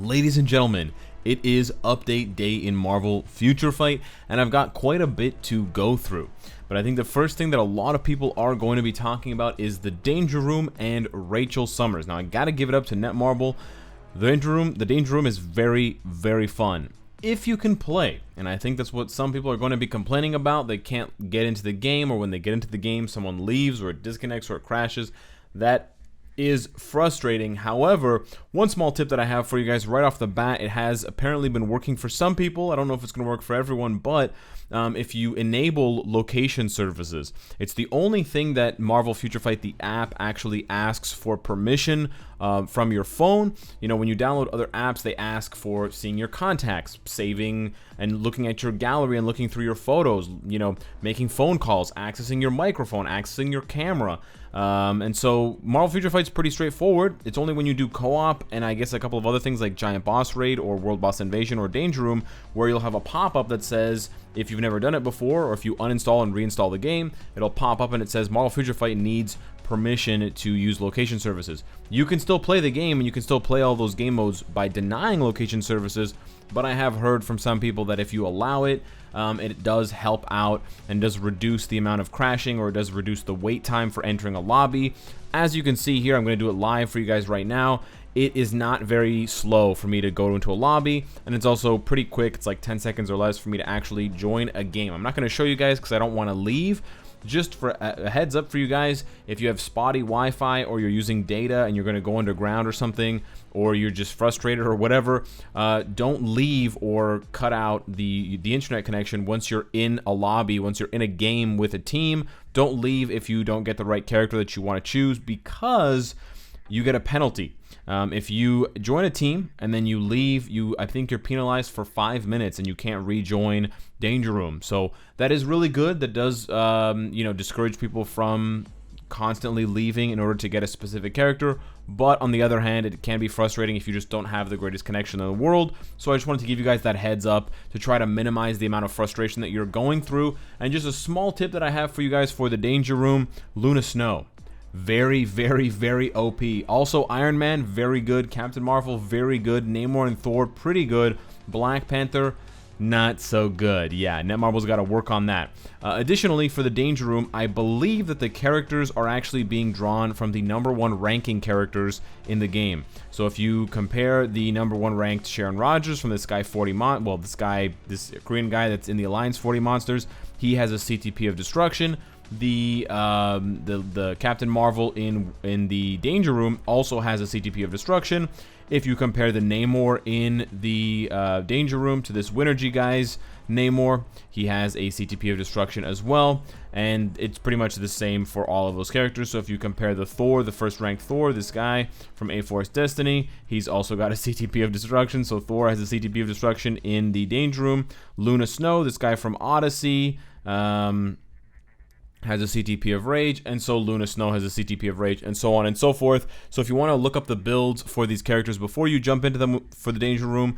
Ladies and gentlemen, it is update day in Marvel Future Fight, and I've got quite a bit to go through. But I think the first thing that a lot of people are going to be talking about is the Danger Room and Rachel Summers. Now, I gotta give it up to Netmarble. The Danger Room is very, very fun if you can play, and I think that's what some people are going to be complaining about. They can't get into the game, or when they get into the game, someone leaves, or it disconnects, or it crashes. That is frustrating. However, one small tip that I have for you guys right off the bat, it has apparently been working for some people. I don't know if it's going to work for everyone, but if you enable location services, it's the only thing that Marvel Future Fight, the app, actually asks for permission from your phone. You know, when you download other apps, they ask for seeing your contacts, saving and looking at your gallery and looking through your photos, you know, making phone calls, accessing your microphone, accessing your camera. And so Marvel Future Fight's pretty straightforward. It's only when you do co-op and I guess a couple of other things like Giant Boss Raid or World Boss Invasion or Danger Room where you'll have a pop-up that says, if you've never done it before, or if you uninstall and reinstall the game, it'll pop up and it says Marvel Future Fight needs permission to use location services. You can still play the game and you can still play all those game modes by denying location services, but I have heard from some people that if you allow it, it does help out and does reduce the amount of crashing, or it does reduce the wait time for entering a lobby. As you can see here, I'm going to do it live for you guys right now. It is not very slow for me to go into a lobby, and it's also pretty quick. It's like 10 seconds or less for me to actually join a game. I'm not going to show you guys because I don't want to leave. Just for a heads up for you guys, if you have spotty Wi-Fi or you're using data and you're going to go underground or something, or you're just frustrated or whatever, don't leave or cut out the internet connection once you're in a lobby, once you're in a game with a team. Don't leave if you don't get the right character that you want to choose, because you get a penalty. If you join a team and then you leave, I think you're penalized for 5 minutes and you can't rejoin Danger Room. So that is really good. That does, discourage people from constantly leaving in order to get a specific character. But on the other hand, it can be frustrating if you just don't have the greatest connection in the world. So I just wanted to give you guys that heads up to try to minimize the amount of frustration that you're going through. And just a small tip that I have for you guys for the Danger Room: Luna Snow. Very, very, very OP. Also, Iron Man, very good. Captain Marvel, very good. Namor and Thor, pretty good. Black Panther, not so good. Yeah, Netmarble's got to work on that. Additionally, for the Danger Room, I believe that the characters are actually being drawn from the #1 ranking characters in the game. So if you compare the #1 ranked Sharon Rogers from this guy 40 this Korean guy that's in the Alliance 40 Monsters, he has a CTP of Destruction. The Captain Marvel in the Danger Room also has a CTP of Destruction. If you compare the Namor in the Danger Room to this Winergy guy's Namor, he has a CTP of Destruction as well, and it's pretty much the same for all of those characters. So if you compare the Thor, the first ranked Thor, this guy from A-Force Destiny, he's also got a CTP of Destruction. So Thor has a CTP of Destruction in the Danger Room. Luna Snow, this guy from Odyssey, has a CTP of Rage, and so Luna Snow has a CTP of Rage, and so on and so forth. So if you want to look up the builds for these characters before you jump into them for the Danger Room,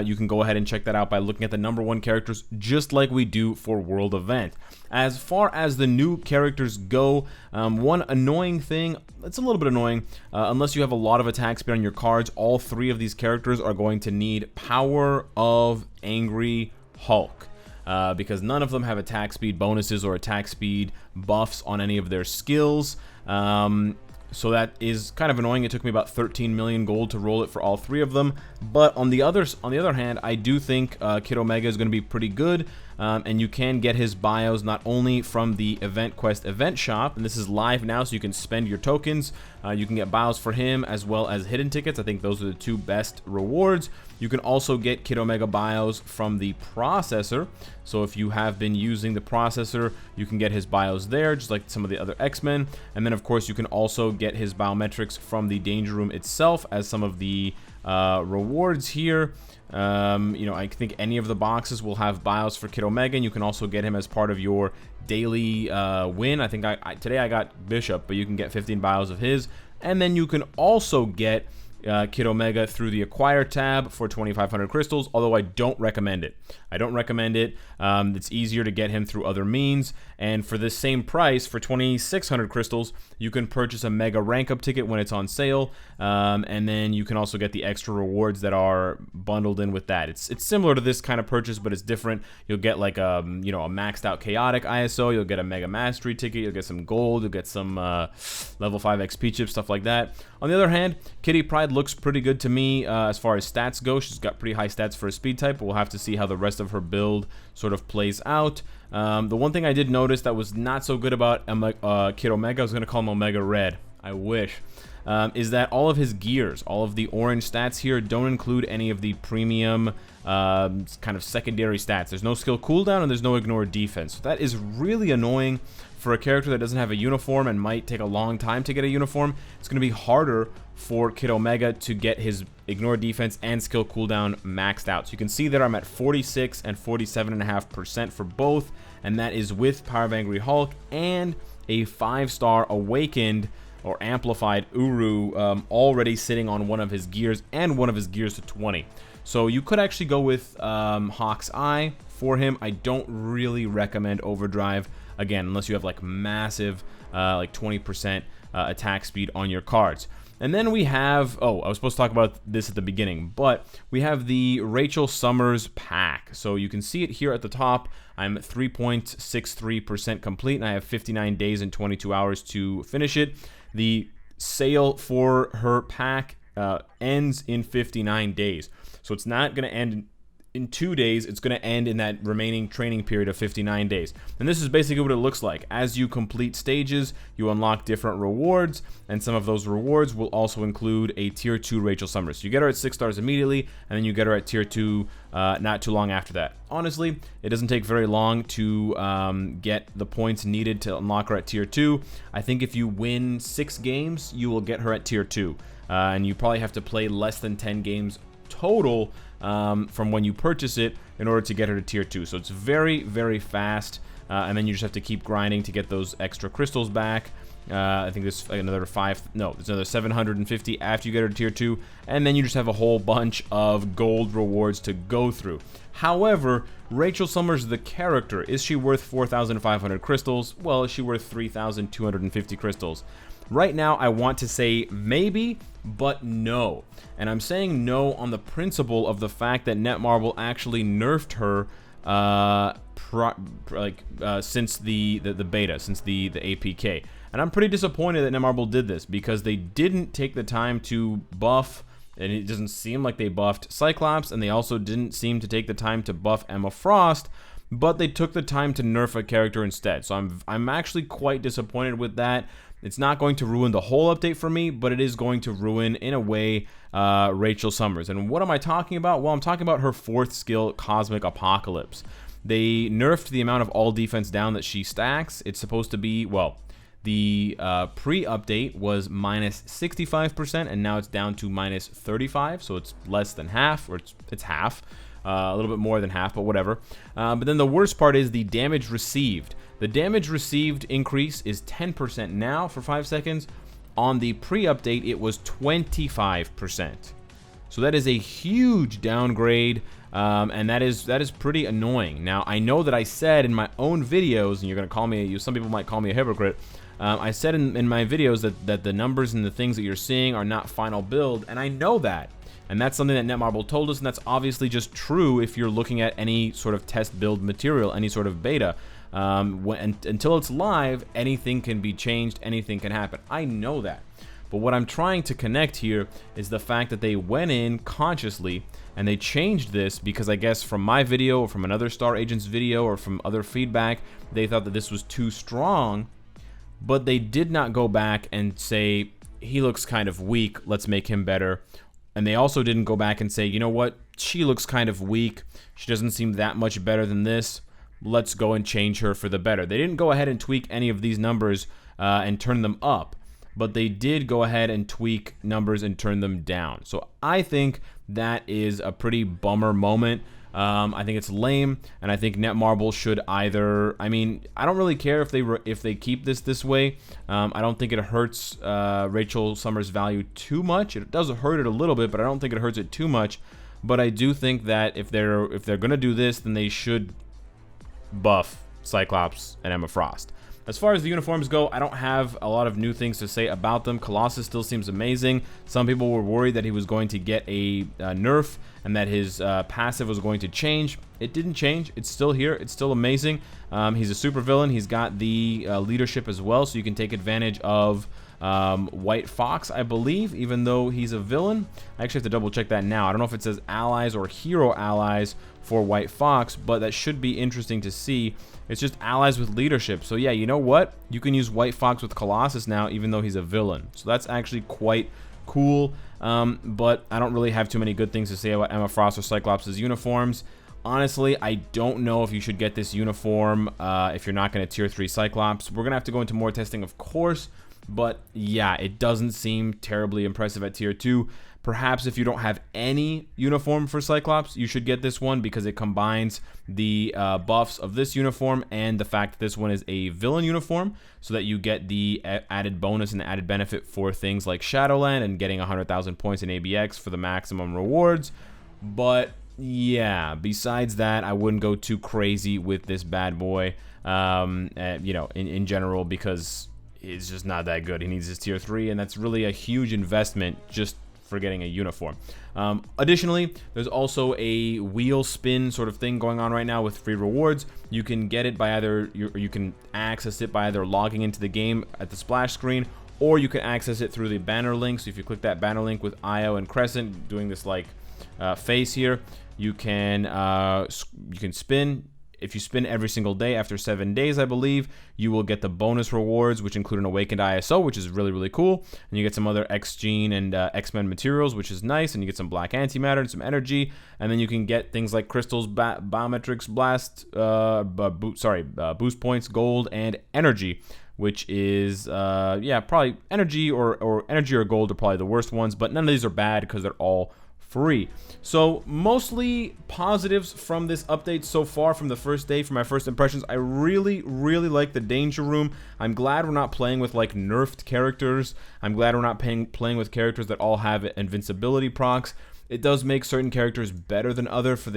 you can go ahead and check that out by looking at the #1 characters, just like we do for World Event. As far as the new characters go, one annoying thing, it's a little bit annoying, unless you have a lot of attack speed on your cards, all 3 of these characters are going to need Power of Angry Hulk. Because none of them have attack speed bonuses or attack speed buffs on any of their skills. So that is kind of annoying. It took me about 13 million gold to roll it for all 3 of them. But on the other hand, I do think Kid Omega is going to be pretty good. And you can get his bios not only from the Event Quest event shop, and this is live now, so you can spend your tokens. You can get bios for him as well as hidden tickets. I think those are the 2 best rewards. You can also get Kid Omega bios from the processor. So if you have been using the processor, you can get his bios there, just like some of the other X-Men. And then, of course, you can also get his biometrics from the Danger Room itself as some of the rewards here. I think any of the boxes will have bios for Kid Omega, and you can also get him as part of your daily win. I think today I got Bishop, but you can get 15 bios of his. And then you can also get Kid Omega through the Acquire tab for 2,500 crystals, although I don't recommend it. I don't recommend it. It's easier to get him through other means, and for this same price, for 2,600 crystals, you can purchase a Mega Rank Up ticket when it's on sale, and then you can also get the extra rewards that are bundled in with that. It's similar to this kind of purchase, but it's different. You'll get like a maxed out Chaotic ISO, you'll get a Mega Mastery ticket, you'll get some gold, you'll get some level 5 XP chips, stuff like that. On the other hand, Kitty Pryde looks pretty good to me as far as stats go. She's got pretty high stats for a speed type, but we'll have to see how the rest of her build sort of plays out. The one thing I did notice that was not so good about Kid Omega, I was going to call him Omega Red, I wish, is that all of his gears, all of the orange stats here don't include any of the premium kind of secondary stats. There's no skill cooldown and there's no ignore defense. So that is really annoying for a character that doesn't have a uniform and might take a long time to get a uniform. It's going to be harder for Kid Omega to get his ignore defense and skill cooldown maxed out. So you can see that I'm at 46 and 47.5% for both, and that is with Power of Angry Hulk and a 5-star awakened or amplified Uru already sitting on one of his gears and one of his gears to 20. So you could actually go with Hawk's Eye for him. I don't really recommend Overdrive, again, unless you have like massive like 20% attack speed on your cards. And then we have, I was supposed to talk about this at the beginning, but we have the Rachel Summers pack. So you can see it here at the top. I'm 3.63% complete, and I have 59 days and 22 hours to finish it. The sale for her pack ends in 59 days. So it's not going to end in 2 days, it's going to end in that remaining training period of 59 days. And this is basically what it looks like. As you complete stages, you unlock different rewards, and some of those rewards will also include a Tier 2 Rachel Summers. So you get her at 6 stars immediately, and then you get her at Tier 2 not too long after that. Honestly, it doesn't take very long to get the points needed to unlock her at Tier 2. I think if you win 6 games, you will get her at Tier 2. And you probably have to play less than 10 games total from when you purchase it in order to get her to Tier 2. So it's very, very fast, and then you just have to keep grinding to get those extra crystals back. I think there's another there's another 750 after you get her to Tier 2, and then you just have a whole bunch of gold rewards to go through. However, Rachel Summers, the character, is she worth 4,500 crystals? Well, is she worth 3,250 crystals? Right now, I want to say maybe, but no. And I'm saying no on the principle of the fact that Netmarble actually nerfed her since the beta, since the APK. And I'm pretty disappointed that Netmarble did this, because they didn't take the time to buff, and it doesn't seem like they buffed Cyclops, and they also didn't seem to take the time to buff Emma Frost, but they took the time to nerf a character instead. So I'm actually quite disappointed with that. It's not going to ruin the whole update for me, but it is going to ruin, in a way, Rachel Summers. And what am I talking about? Well, I'm talking about her 4th skill, Cosmic Apocalypse. They nerfed the amount of all defense down that she stacks. It's supposed to be, well, the pre-update was minus 65%, and now it's down to minus 35%, so it's less than half, or it's half. A little bit more than half, but whatever. But then the worst part is the damage received. The damage received increase is 10% now for 5 seconds. On the pre-update, it was 25%. So that is a huge downgrade, and that is pretty annoying. Now, I know that I said in my own videos, and you're going to call me, some people might call me a hypocrite, I said in my videos that the numbers and the things that you're seeing are not final build, and I know that. And that's something that Netmarble told us, and that's obviously just true if you're looking at any sort of test build material, any sort of beta. Until it's live, anything can be changed, anything can happen. I know that. But what I'm trying to connect here is the fact that they went in consciously and they changed this because, I guess, from my video or from another Star Agents video or from other feedback, they thought that this was too strong, but they did not go back and say, he looks kind of weak, let's make him better. And they also didn't go back and say, you know what, she looks kind of weak, she doesn't seem that much better than this, let's go and change her for the better. They didn't go ahead and tweak any of these numbers and turn them up, but they did go ahead and tweak numbers and turn them down. So I think that is a pretty bummer moment I think it's lame, and I think Netmarble should either. I mean, I don't really care if they keep this way. I don't think it hurts Rachel Summers' value too much. It does hurt it a little bit, but I don't think it hurts it too much. But I do think that if they're gonna do this, then they should buff Cyclops and Emma Frost. As far as the uniforms go, I don't have a lot of new things to say about them. Colossus still seems amazing. Some people were worried that he was going to get a nerf and that his passive was going to change. It didn't change. It's still here. It's still amazing. He's a super villain. He's got the leadership as well, so you can take advantage of White Fox, I believe, even though he's a villain. I actually have to double check that now. I don't know if it says allies or hero allies for White Fox, but that should be interesting to see. It's just allies with leadership. So yeah, you know what? You can use White Fox with Colossus now, even though he's a villain. So that's actually quite cool. But I don't really have too many good things to say about Emma Frost or Cyclops' uniforms. Honestly, I don't know if you should get this uniform if you're not going to tier 3 Cyclops. We're going to have to go into more testing, of course. But yeah, it doesn't seem terribly impressive at tier 2. Perhaps if you don't have any uniform for Cyclops, you should get this one because it combines the buffs of this uniform and the fact that this one is a villain uniform, so that you get the added bonus and added benefit for things like Shadowland and getting 100,000 points in ABX for the maximum rewards. But yeah, besides that, I wouldn't go too crazy with this bad boy, you know, in general, because it's just not that good. He needs his tier 3, and that's really a huge investment just for getting a uniform. Additionally, there's also a wheel spin sort of thing going on right now with free rewards. You can get it by either, you can access it by either logging into the game at the splash screen, or you can access it through the banner link. So if you click that banner link with Io and Crescent doing this like face here, you can spin. If you spin every single day after 7 days, I believe, you will get the bonus rewards, which include an Awakened ISO, which is really, really cool. And you get some other X-Gene and X-Men materials, which is nice. And you get some black antimatter and some energy. And then you can get things like crystals, biometrics, blast, boost points, gold, and energy, which is, yeah, probably energy or energy or gold are probably the worst ones. But none of these are bad because they're all free. So mostly positives from this update so far from the first day. For my first impressions, I really like the Danger Room. I'm glad we're not playing with like nerfed characters. I'm glad we're not playing with characters that all have invincibility procs. It does make certain characters better than others for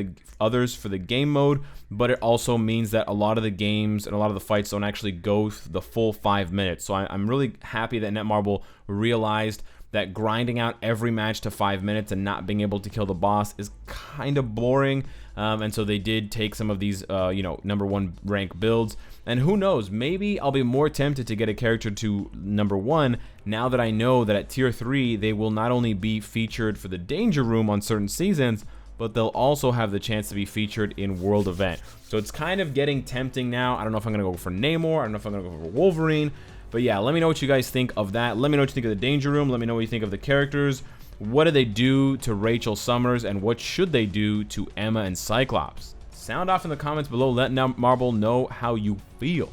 the game mode, but it also means that a lot of the games and a lot of the fights don't actually go the full 5 minutes. So I'm really happy that Netmarble realized that grinding out every match to 5 minutes and not being able to kill the boss is kind of boring. And so they did take some of these, you know, #1 rank builds. And who knows, maybe I'll be more tempted to get a character to #1 now that I know that at tier 3, they will not only be featured for the Danger Room on certain seasons, but they'll also have the chance to be featured in World Event. So it's kind of getting tempting now. I don't know if I'm going to go for Namor. I don't know if I'm going to go for Wolverine. But yeah, let me know what you guys think of that. Let me know what you think of the Danger Room. Let me know what you think of the characters. What do they do to Rachel Summers, and what should they do to Emma and Cyclops? Sound off in the comments below. Let Netmarble know how you feel.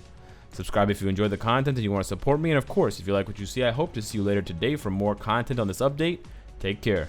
Subscribe if you enjoyed the content and you want to support me. And of course, if you like what you see, I hope to see you later today for more content on this update. Take care.